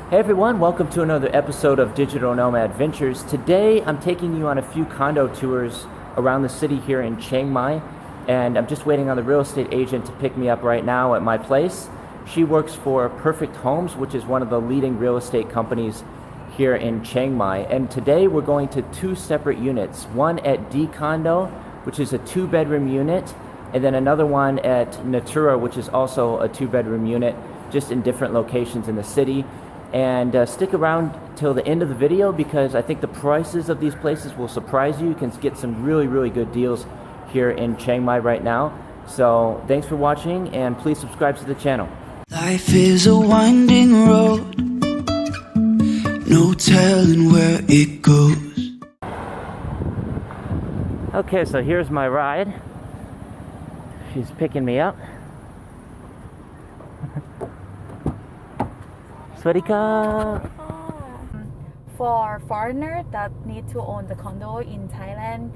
Hey everyone, welcome to another episode of Digital Nomad Ventures. Today I'm taking you on a few condo tours around the city here in Chiang Mai, and I'm just waiting on the real estate agent to pick me up right now at my place. She works for Perfect Homes, which is one of the leading real estate companies here in Chiang Mai, and today we're going to two separate units, one at D Condo, which is a 2-bedroom unit, and then another one at Natura, which is also a 2-bedroom unit, just in different locations in the city. And stick around till the end of the video because I think the prices of these places will surprise you. You can get some really good deals here in Chiang Mai right now. So thanks for watching and please subscribe to the channel. Life is a winding road, no telling where it goes. Okay, so here's my ride. She's picking me up. For foreigners that need to own the condo in Thailand,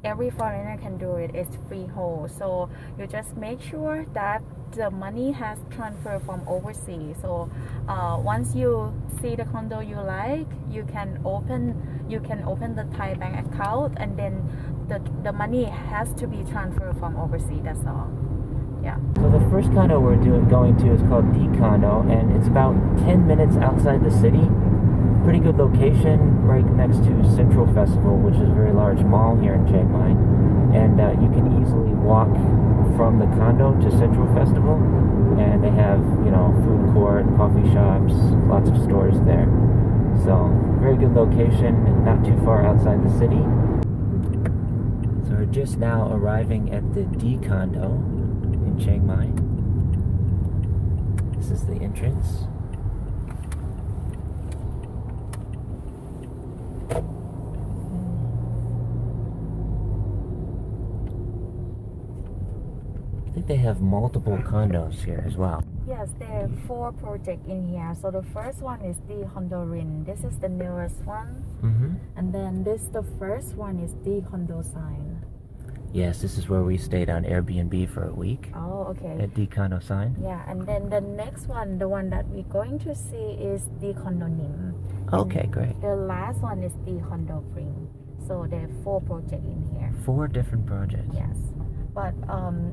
every foreigner can do it. It's freehold. So you just make sure that the money has transferred from overseas. So once you see the condo you like, you can open the Thai bank account, and then the money has to be transferred from overseas. That's all. Yeah. So the first condo we're going to is called D Condo, and it's about 10 minutes outside the city. Pretty good location, right next to Central Festival, which is a very large mall here in Chiang Mai. And you can easily walk from the condo to Central Festival, and they have, food court, coffee shops, lots of stores there. So very good location, not too far outside the city. So we're just now arriving at the D Condo in Chiang Mai. This is the entrance. I think they have multiple condos here as well. Yes, there are 4 projects in here. So the first one is the Condo Rin. This is the newest one. And then the first one is the Condo Sign. Yes, this is where we stayed on Airbnb for a week. Oh, okay. At D Condo Sign. Yeah, and then the next one, the one that we're going to see is the Condo Nim. Okay, great. The last one is the Condo Spring. So there are 4 projects in here. 4 different projects. Yes, but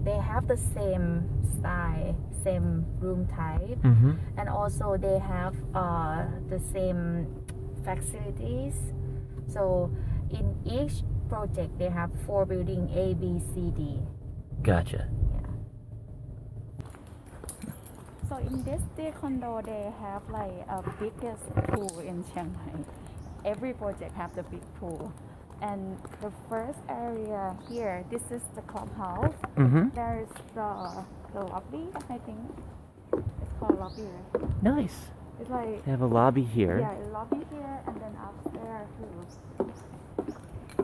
they have the same style, same room type, and also they have the same facilities. So in each project they have 4 buildings, A, B, C, D. Gotcha. Yeah. So in this condo they have like a biggest pool in Chiang Mai. Every project have the big pool. And the first area here, this is the clubhouse. There's the lobby, I think. It's called lobby, right? Nice. It's like They have a lobby here. yeah, a lobby here and then upstairs too.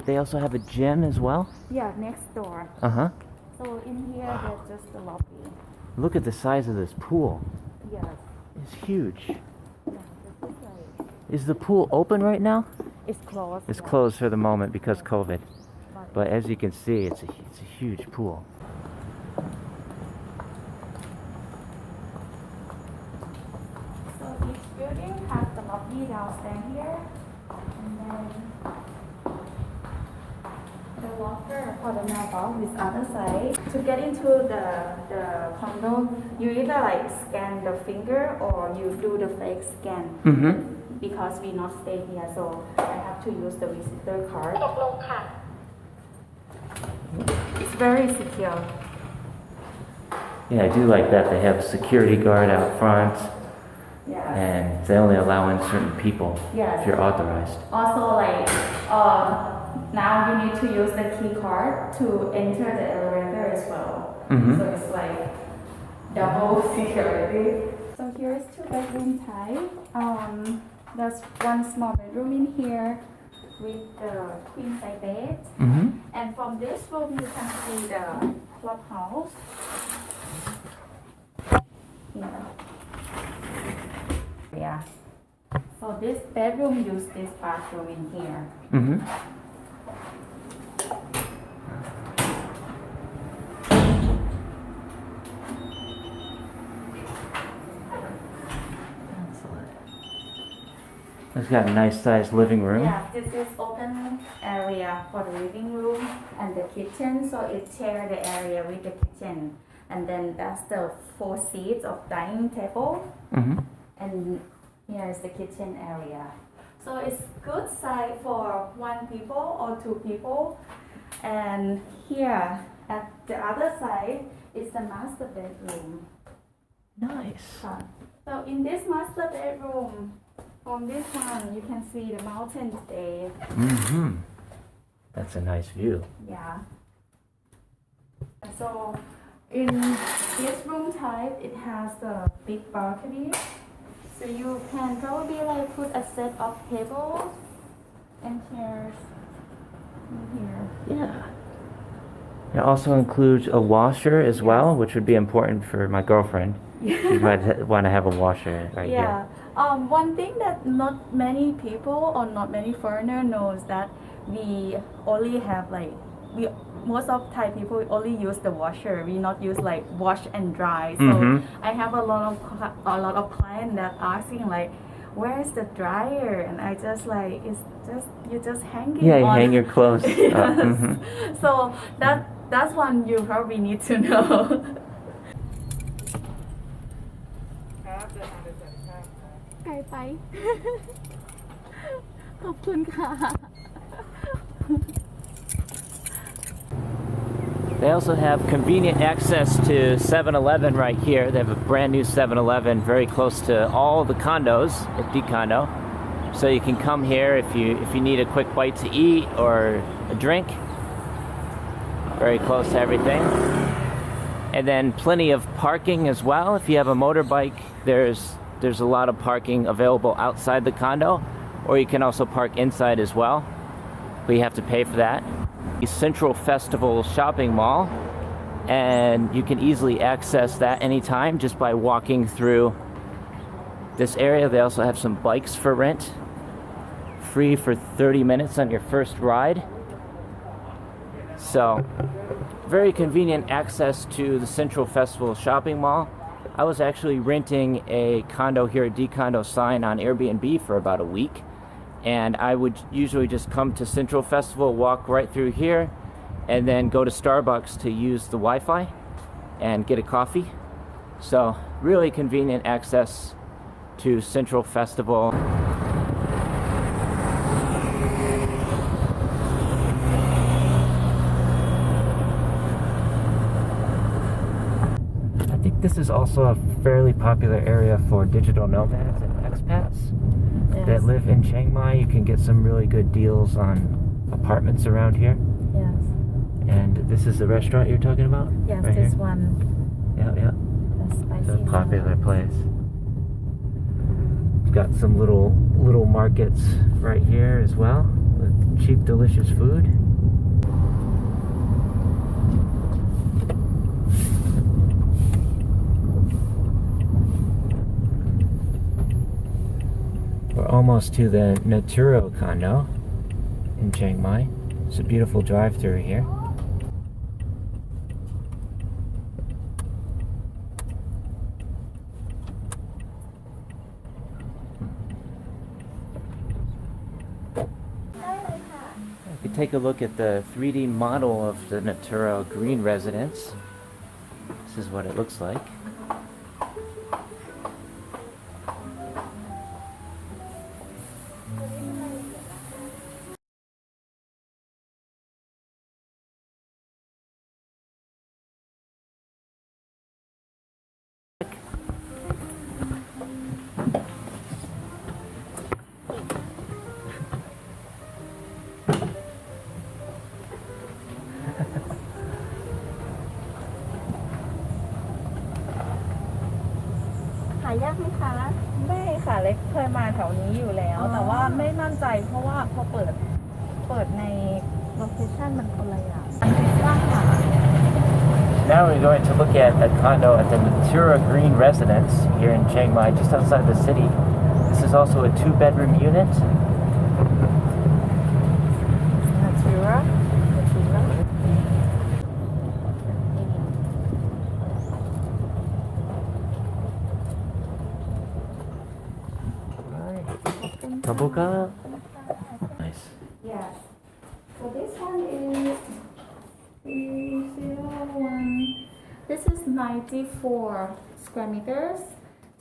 They also have a gym as well? Yeah, next door. So in here there's just the lobby. Look at the size of this pool. Yes. It's huge. Yeah, this is like Is the pool open right now? it's closed. It's yeah. closed for the moment because COVID. But But as you can see, it's a huge pool. so each building has the lobby downstairs here, and then the locker for the mailbox is other side. To get into the condo, you either like scan the finger or you do the fake scan. Because we not stay here, so I have to use the visitor card. It's very secure. Yeah, I do like that. They have a security guard out front, Yes. and they only allow in certain people Yes. if you're authorized. Also, like now you need to use the key card to enter the elevator as well. So it's like double security. So here's 2-bedroom type. There's one small bedroom in here with the queen size bed. And from this room you can see the clubhouse. Yeah. So this bedroom use this bathroom in here. It's got a nice sized living room. Yeah, this is open area for the living room and the kitchen, so it share the area with the kitchen. And then that's the 4 seats of dining table. Mm-hmm. And here is the kitchen area. So it's good size for 1 people or 2 people. And here at the other side is the master bedroom. Nice. So in this master bedroom, from this one, you can see the mountains there. Mm-hmm. That's a nice view. Yeah. So in this room type, it has the big balcony. So you can probably like put a set of tables and chairs in here. Yeah. It also includes a washer as well, which would be important for my girlfriend. She might want to have a washer right here. One thing that not many people or not many foreigner knows that we only have like most of Thai people only use the washer. We not use like wash and dry. So I have a lot of clients that asking like, where's the dryer? And I just like it's just you just hang it. Yeah, you on. hang your clothes. Yes. So that's one you probably need to know. ไกลไป ขอบคุณค่ะ They also have convenient access to 7-Eleven right here. They have a brand new 7-Eleven very close to all the condos at D Condo. So you can come here if you need a quick bite to eat or a drink. Very close to everything. And then plenty of parking as well. If you have a motorbike, there's a lot of parking available outside the condo, or you can also park inside as well, but you have to pay for that. The Central Festival shopping mall, and you can easily access that anytime just by walking through this area. They also have some bikes for rent, free for 30 minutes on your first ride. So very convenient access to the Central Festival shopping mall. I was actually renting a condo here at D Condo Sign on Airbnb for about a week, and I would usually just come to Central Festival, walk right through here, and then go to Starbucks to use the Wi-Fi and get a coffee. So really convenient access to Central Festival. This is also a fairly popular area for digital nomads and expats that live in Chiang Mai. You can get some really good deals on apartments around here. Yes. And this is the restaurant you're talking about? Yes, right this here? one. Yeah. The spicy It's a popular one. place. It's got some little markets right here as well with cheap, delicious food. We're almost to the Naturo condo in Chiang Mai. It's a beautiful drive-through here. If you take a look at the 3D model of the Naturo Green Residence, this is what it looks like.หายากไหมคะไม่ค่ะเล็กเคยมาแถวนี้อยู่แล้วแต่ว่าไม่มั่นใจเพราะว่าพอเปิดในโลเคชั่นมันคนละอย่างว่างค่ะ Now we're going to look at a condo at the Natura Green Residence here in Chiang Mai, just outside the city. This is also a 2-bedroom unit. Naturaขอบคุณ Kabuka. Nice. Yes. So this one is 301. This is 94 square meters.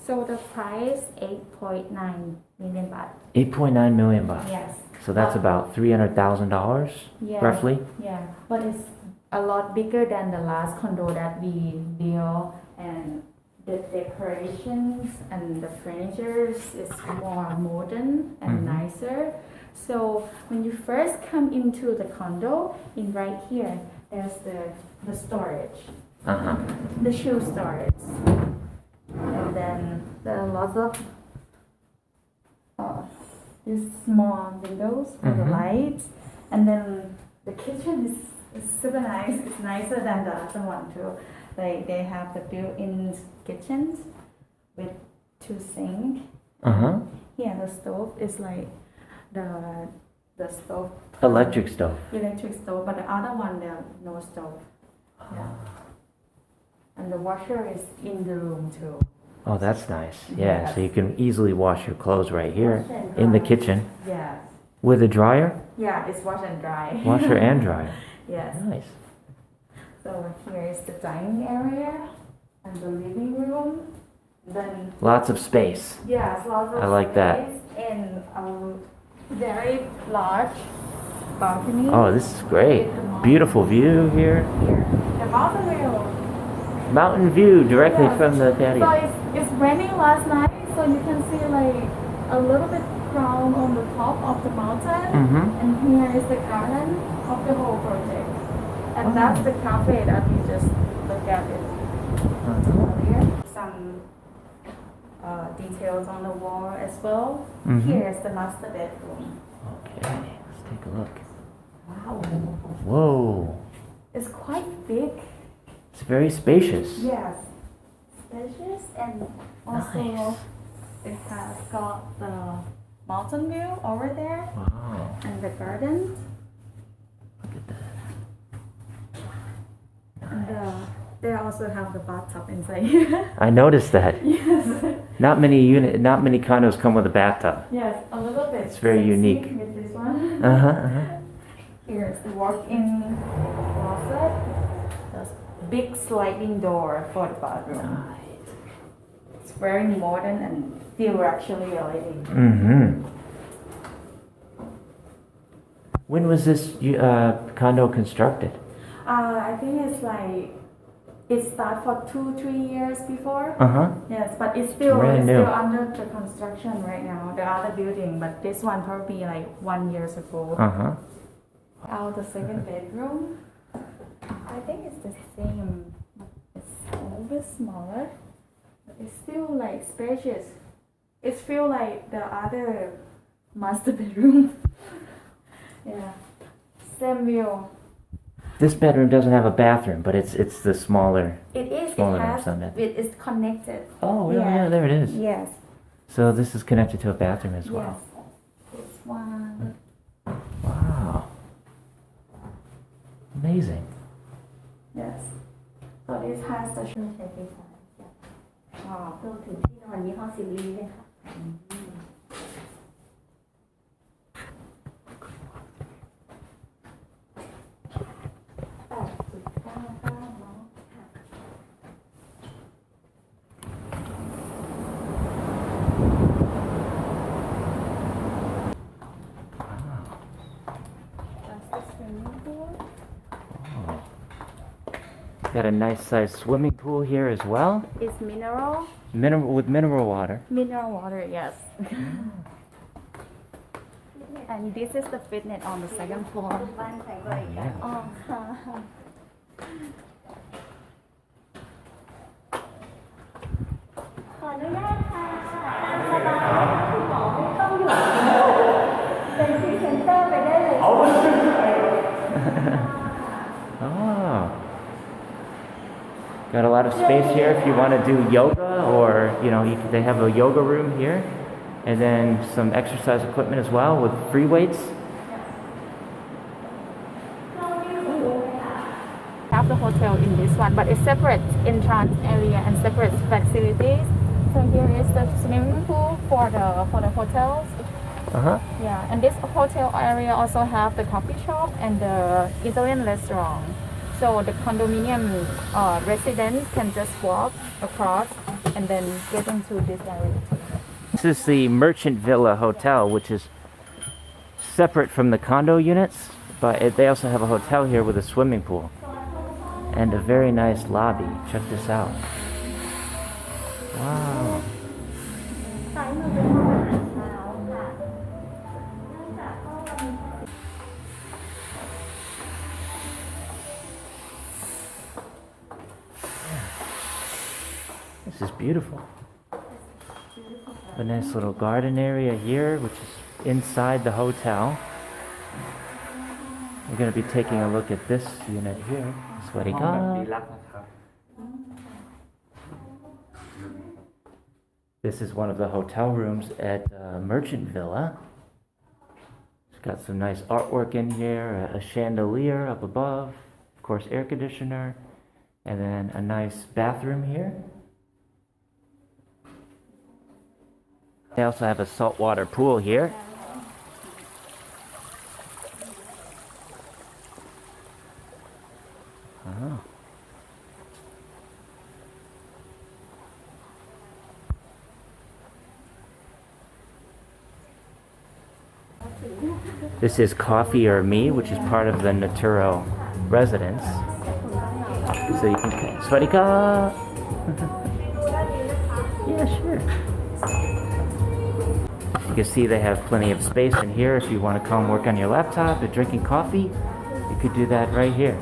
So the price 8.9 million baht. 8.9 million baht. Yes. So that's about $300,000 Yeah. roughly. Yeah, but it's a lot bigger than the last condo that we built, and the decorations and the furniture is more modern and nicer. So when you first come into the condo, in right here, there's the storage, the shoe storage, and then there are lots of these small windows for the lights, and then the kitchen is super nice. It's nicer than the other one too. Like they have the built-in kitchens with 2 sinks. Here the stove is like the stove. Electric stove. Electric stove, but the other one there no stove. Yeah. And the washer is in the room too. Oh, that's nice. Yeah, Yes. so you can easily wash your clothes right here Wash and in the dry. kitchen Yes. with a dryer, Yeah, it's wash and dry. washer and dryer. Yes. Nice. So here is the dining area and the living room. Then Lots of space. yes, lots of I like that. space and a very large balcony. Oh, this is great. Beautiful view here. Here, the mountain view. Mountain view directly Yes. from the So patio. it's raining last night, so you can see like a little bit crown on the top of the mountain, and here is the garden of the whole project, and that's the cafe that we just looked at it earlier. Some details on the wall as well. Here is the master bedroom. Okay, let's take a look. Wow, Whoa, it's quite big. it's very spacious. Yes, spacious, and also Nice. it has got the mountain view over there Wow, and the garden. look at that. And they also have the bathtub inside here. I noticed that. Yes, Not many condos come with a bathtub. yes, a little bit. It's very sexy unique. with this one. Uh-huh. Here's the walk-in closet. There's big sliding door for the bathroom. It's very modern and feel actually LED. When was this condo constructed? I think it's like it started for 2-3 years before. Yes, but it's still Brand new. under the construction right now. The other building, but this one probably like 1 year ago. Out the second bedroom, I think it's the same. It's a little bit smaller, but it's still like spacious. It feels like the other master bedroom. Yeah, same view. This bedroom doesn't have a bathroom, but it's the smaller. It is. Smaller It than has. some bed. It is connected. Oh, yeah, there it is. Yes. So this is connected to a bathroom as well. Yes. This one. Wow. Amazing. Yes. So this has the ใช้ไฟฟ้าจ้ะรวมถึงที่นอนยี่ห้อซิลลี่ด้วยค่ะ That's the swimming pool. Got a nice sized swimming pool here as well. It's mineral. With mineral water. Mineral water, yes. And this is the fitness on the second floor. บ้านใช้บริการ Yeah. อ๋อค่ะ ขออนุญาตค่ะสบายคุณหมอไม่ต้องอยู่เป็นพรีเซนเตอร์ไปได้เลย Oh. Got a lot of space here if you want to do yoga, or they have a yoga room here, and then some exercise equipment as well with free weights. Have the hotel in this one, but it's separate entrance area and separate facilities. So here is the swimming pool for the hotels. Uh-huh. Yeah, and this hotel area also have the coffee shop and the Italian restaurant. So the condominium residents can just walk across and then get into this area. This is the Merchant Villa Hotel, which is separate from the condo units, but they also have a hotel here with a swimming pool and a very nice lobby. Check this out. Wow. ซ้ายมือเป็นห้องอาหารเช้าค่ะเนื่องจากห้องเรามี This is beautiful. A nice little garden area here, which is inside the hotel. We're going to be taking a look at this unit here. Sweaty God. This is one of the hotel rooms at Merchant Villa. It's got some nice artwork in here, a chandelier up above, of course air conditioner, and then a nice bathroom here. They also have a saltwater pool here. Oh. This is Coffee or Me, which is part of the Naturo residence. So you can... Swadika! Yeah, sure. You can see they have plenty of space in here if you want to come work on your laptop or drinking coffee. You could do that right here.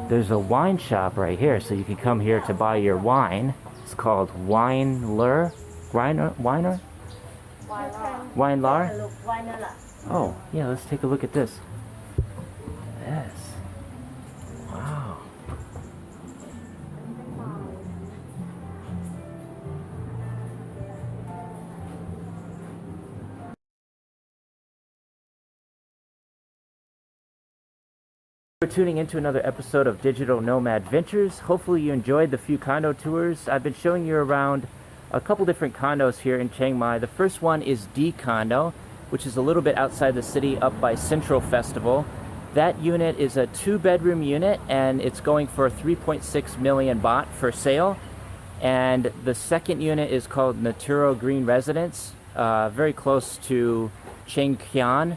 There's a wine shop right here, so you can come here to buy your wine. It's called Wine-lar? Winer? Wine-lar? Oh, yeah, let's take a look at this. Yes. Wow. For tuning into another episode of Digital Nomad Ventures. Hopefully you enjoyed the few condo tours. I've been showing you around a couple different condos here in Chiang Mai. The first one is D Condo, which is a little bit outside the city up by Central Festival. That unit is a 2-bedroom unit and it's going for 3.6 million baht for sale. And the second unit is called Naturo Green Residence, very close to Chiang Kian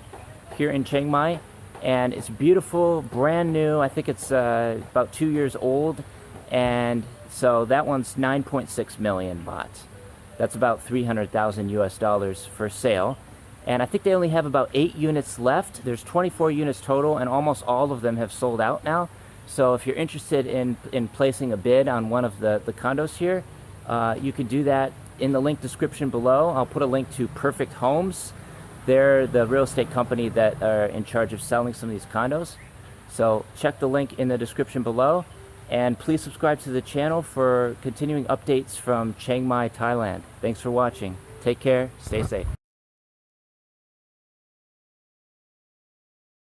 here in Chiang Mai. And it's beautiful, brand new. I think it's about 2 years old. And so that one's 9.6 million baht. That's about 300,000 US dollars for sale. And I think they only have about 8 units left. There's 24 units total, and almost all of them have sold out now. So if you're interested in placing a bid on one of the condos here, you can do that in the link description below. I'll put a link to Perfect Homes. They're the real estate company that are in charge of selling some of these condos. So check the link in the description below. And please subscribe to the channel for continuing updates from Chiang Mai, Thailand. Thanks for watching. Take care. Stay safe.